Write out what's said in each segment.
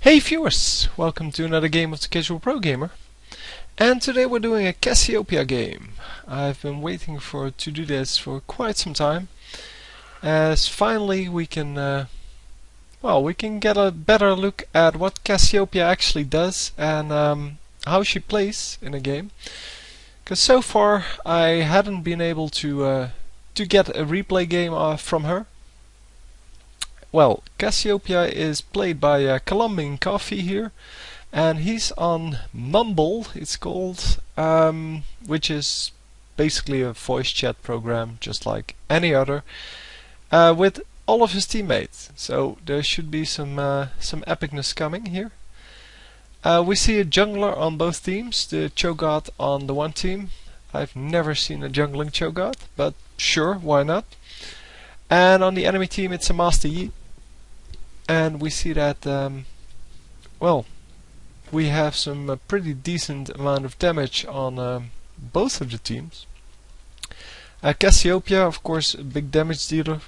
Hey viewers, welcome to another game of the Casual Pro Gamer. And today we're doing a Cassiopeia game. I've been waiting to do this for quite some time, as finally we can we can get a better look at what Cassiopeia actually does and how she plays in a game. Because so far I hadn't been able to get a replay game from her. Well, Cassiopeia is played by Colombian Coffee here, and he's on Mumble, it's called, which is basically a voice chat program just like any other, with all of his teammates. So there should be some epicness coming here. We see a jungler on both teams, the Cho'Gath on the one team. I've never seen a jungling Cho'Gath, but sure, why not? And on the enemy team it's a Master Yi. And we see that, we have some pretty decent amount of damage on both of the teams. Cassiopeia, of course, a big damage dealer,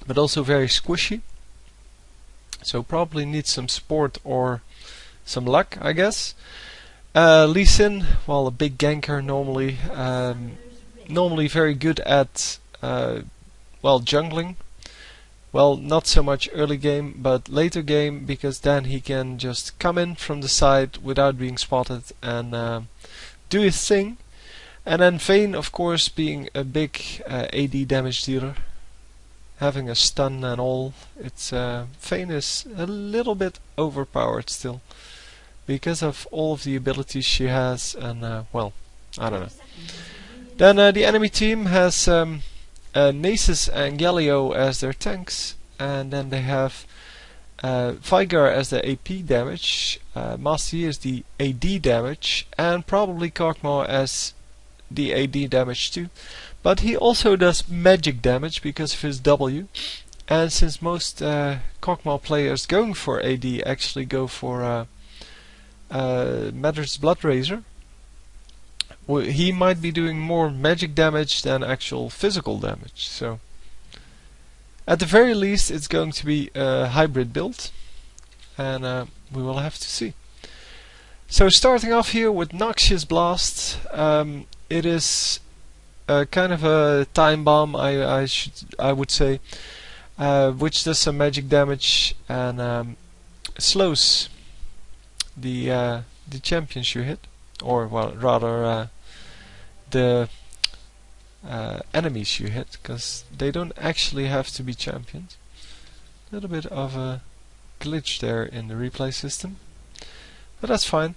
but also very squishy. So probably needs some support or some luck, I guess. Lee Sin, well, a big ganker normally, normally very good at, jungling. Well, not so much early game, but later game, because then he can just come in from the side without being spotted and do his thing. And then Vayne, of course, being a big AD damage dealer, having a stun and all. Vayne is a little bit overpowered still, because of all of the abilities she has, and I don't know. Then the enemy team has Nasus and Galio as their tanks, and then they have Veigar as the AP damage, Master Yi as the AD damage, and probably Kog'Maw as the AD damage too. But he also does magic damage because of his W, and since most Kog'Maw players going for AD actually go for Matters Blood Razor, he might be doing more magic damage than actual physical damage. So at the very least it's going to be a hybrid build, and we will have to see. So starting off here with Noxious Blast, it is kind of a time bomb, I would say, which does some magic damage and slows the champions you hit, or well, rather the enemies you hit, because they don't actually have to be champions. A little bit of a glitch there in the replay system, but that's fine.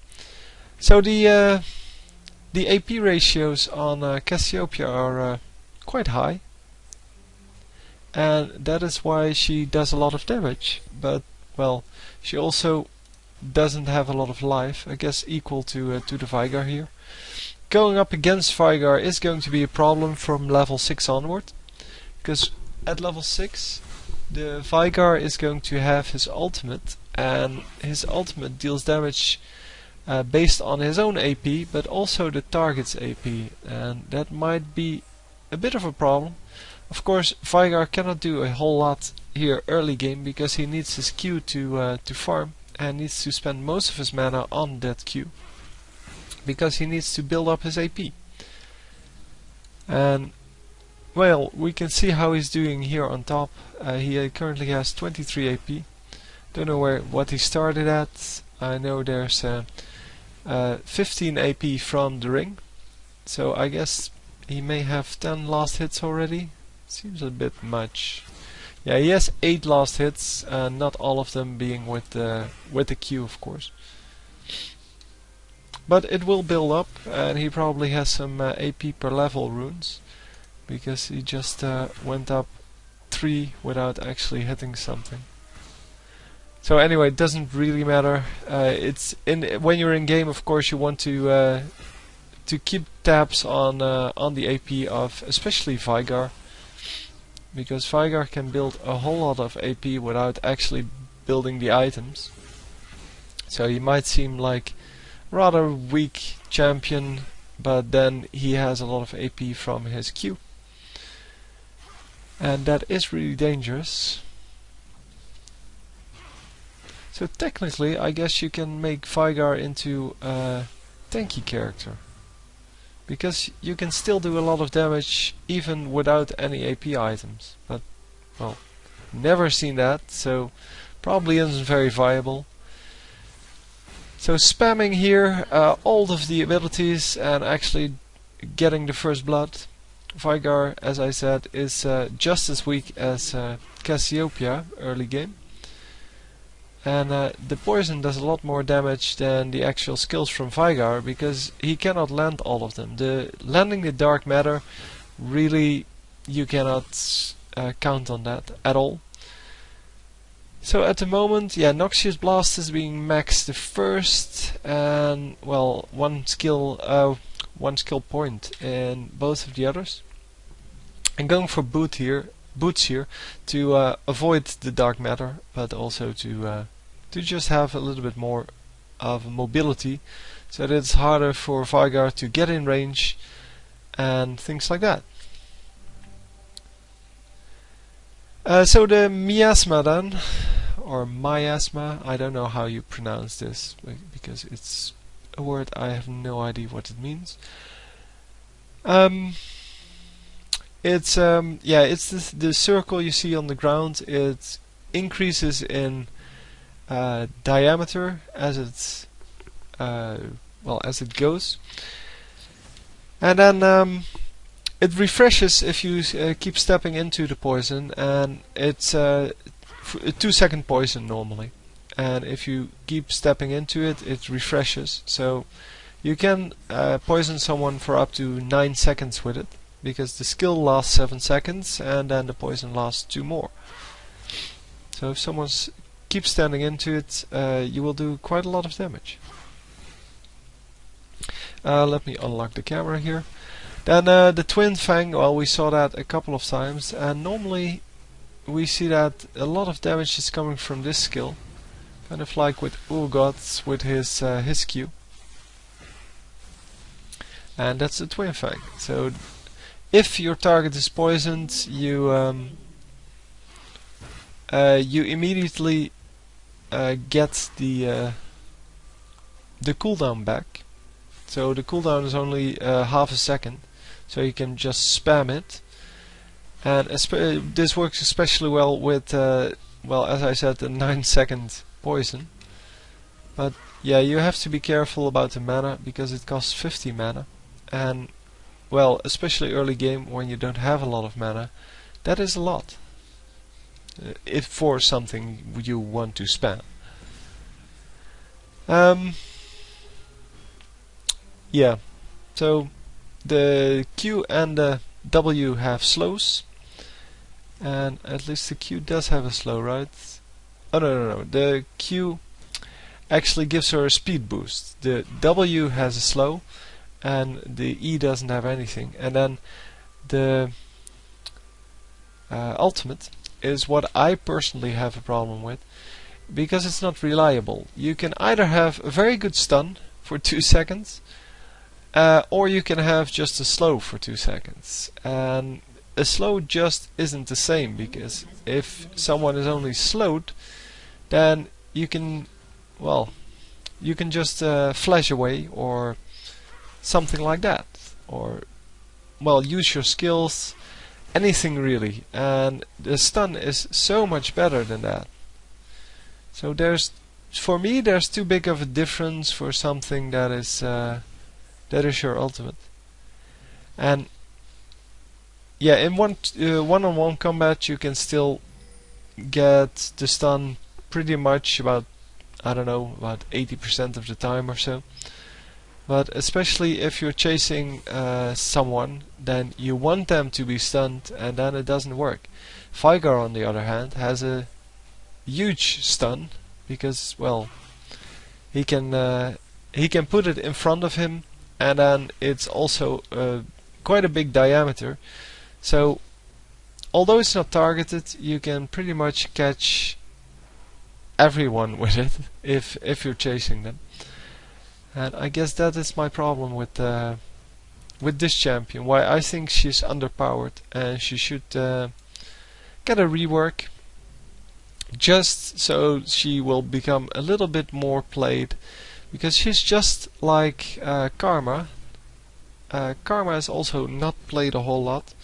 So the AP ratios on Cassiopeia are quite high, and that is why she does a lot of damage. But well, she also doesn't have a lot of life, I guess equal to the Veigar here. Going up against Veigar is going to be a problem from level 6 onward, because at level 6 the Veigar is going to have his ultimate, and his ultimate deals damage based on his own AP, but also the target's AP, and that might be a bit of a problem. Of course, Veigar cannot do a whole lot here early game, because he needs his Q to farm, and needs to spend most of his mana on that Q, because he needs to build up his AP. And well, we can see how he's doing here on top. He currently has 23 AP. Don't know what he started at. I know there's 15 AP from the ring, so I guess he may have 10 last hits already. Seems a bit much. Yeah, he has 8 last hits, not all of them being with the Q, of course. But it will build up, and he probably has some AP per level runes, because he just went up 3 without actually hitting something. So anyway, it doesn't really matter. When you're in game, of course, you want to keep tabs on the AP of especially Veigar, because Veigar can build a whole lot of AP without actually building the items. So he might seem like rather weak champion, but then he has a lot of AP from his Q, and that is really dangerous. So technically, I guess you can make Vigar into a tanky character, because you can still do a lot of damage even without any AP items. But, well, never seen that, so probably isn't very viable. So spamming here all of the abilities and actually getting the first blood. Vigar, as I said, is just as weak as Cassiopeia early game. And the poison does a lot more damage than the actual skills from Vigar, because he cannot land all of them. Landing the dark matter, really, you cannot count on that at all. So at the moment, yeah, Noxious Blast is being maxed the first, and well, one skill point in both of the others. I'm going for boots here to avoid the dark matter, but also to just have a little bit more of mobility, so that it's harder for Vigar to get in range and things like that. So the miasma then, or miasma, I don't know how you pronounce this, because it's a word I have no idea what it means. It's the circle you see on the ground. It increases in diameter as it goes, and then it refreshes if you keep stepping into the poison, and it's a 2-second poison normally, and if you keep stepping into it, it refreshes. So you can poison someone for up to 9 seconds with it, because the skill lasts 7 seconds and then the poison lasts 2 more. So if someone keeps standing into it, you will do quite a lot of damage. Let me unlock the camera here. Then the Twin Fang, well, we saw that a couple of times, and normally we see that a lot of damage is coming from this skill, kind of like with Urgot with his Q. And that's the Twin Fang. So if your target is poisoned, you immediately get the cooldown back. So the cooldown is only half a second, so you can just spam it. And this works especially well with, well, as I said, the 9-second poison. But yeah, you have to be careful about the mana, because it costs 50 mana, and well, especially early game when you don't have a lot of mana, that is a lot. If for something you want to spam. Yeah, so the Q and the W have slows, and at least the Q does have a slow, right? Oh no, the Q actually gives her a speed boost. The W has a slow, and the E doesn't have anything. And then the ultimate is what I personally have a problem with, because it's not reliable. You can either have a very good stun for 2 seconds, or you can have just a slow for 2 seconds. And a slow just isn't the same, because if someone is only slowed, then you can, well, you can just flash away or something like that, or well, use your skills, anything really. And the stun is so much better than that. So for me, there's too big of a difference for something that is your ultimate. And yeah, in one-on-one combat, you can still get the stun pretty much about, I don't know, about 80% of the time or so. But especially if you're chasing someone, then you want them to be stunned, and then it doesn't work. Vigar, on the other hand, has a huge stun, because, well, he can put it in front of him, and then it's also quite a big diameter. So although it's not targeted, you can pretty much catch everyone with it if you're chasing them. And I guess that is my problem with this champion. Why I think she's underpowered, and she should get a rework. just so she will become a little bit more played, because she's just like Karma. Karma is also not played a whole lot,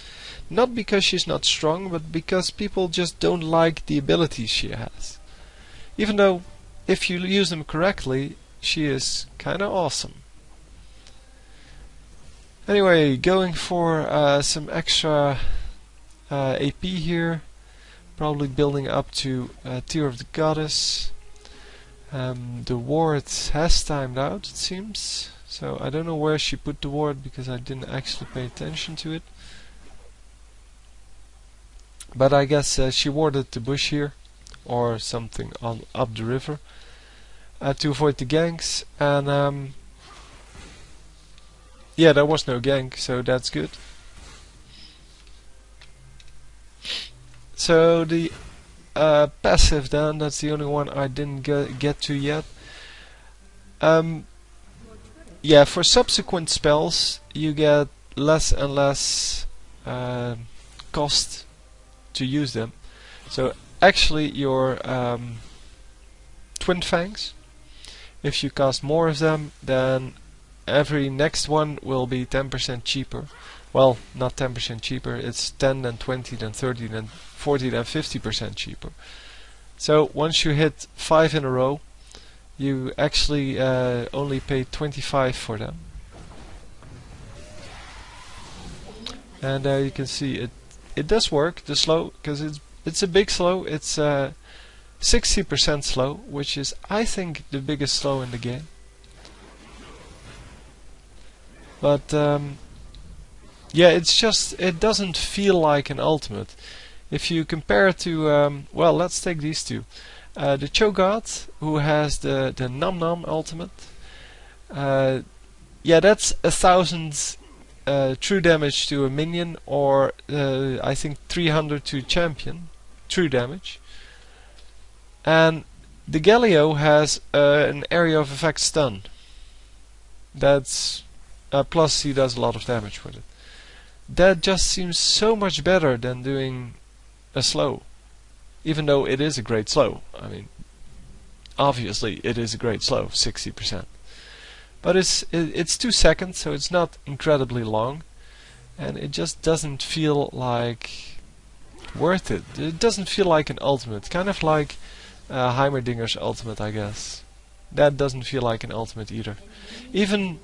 not because she's not strong, but because people just don't like the abilities she has. Even though, if you use them correctly, she is kinda awesome. Anyway, going for some extra AP here. Probably building up to Tear of the Goddess. The ward has timed out, it seems. So I don't know where she put the ward because I didn't actually pay attention to it. But I guess she warded the bush here, or something on up the river, to avoid the ganks. And yeah, there was no gank, so that's good. So the passive then, that's the only one I didn't get to yet. Yeah, for subsequent spells you get less and less cost to use them. So actually your Twin Fangs, if you cast more of them, then every next one will be 10% cheaper. Well, not 10% cheaper, it's 10, then 20, then 30, then 40, then 50% cheaper. So once you hit 5 in a row, you actually only pay 25 for them. And you can see it does work, the slow, because it's a big slow. It's 60% slow, which is, I think, the biggest slow in the game. But yeah, it's just, it doesn't feel like an ultimate. If you compare it to, well, let's take these two. The Cho'Gath, who has the Nam Nam ultimate. Yeah, that's 1,000 true damage to a minion, or I think 300 to champion true damage. And the Galio has an area of effect stun. That's plus he does a lot of damage with it. That just seems so much better than doing a slow, even though it is a great slow. I mean, obviously it is a great slow, 60%. But it's 2 seconds, so it's not incredibly long, and it just doesn't feel like worth it. It doesn't feel like an ultimate, kind of like Heimerdinger's ultimate, I guess. That doesn't feel like an ultimate either. Even